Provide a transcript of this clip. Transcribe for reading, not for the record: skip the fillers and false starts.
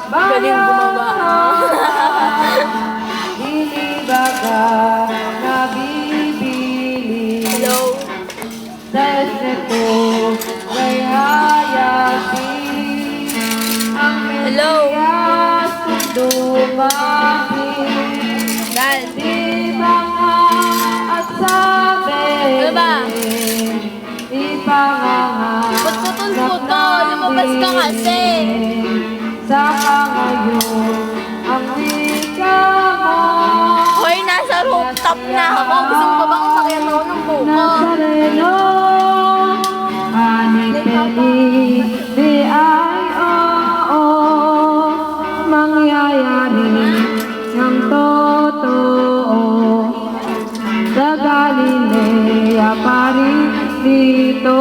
Galing gumawa. Inibaga nabibili. Hello? Desde ko may hayati. Ang Hello? Mesiyas dumami. Dan. Di mga at sabi. Ano ba? Ipangangarap Putol-putol, lumabas ka kasi. Saka ngayon ang wika mo. Hoy, nasa rooftop na ako. Gusto mo ba bang umakyat ako ng buko? Nazareno, anipeli, di ay oo, mangyayari ng totoo. Sa Galilea pa rin dito.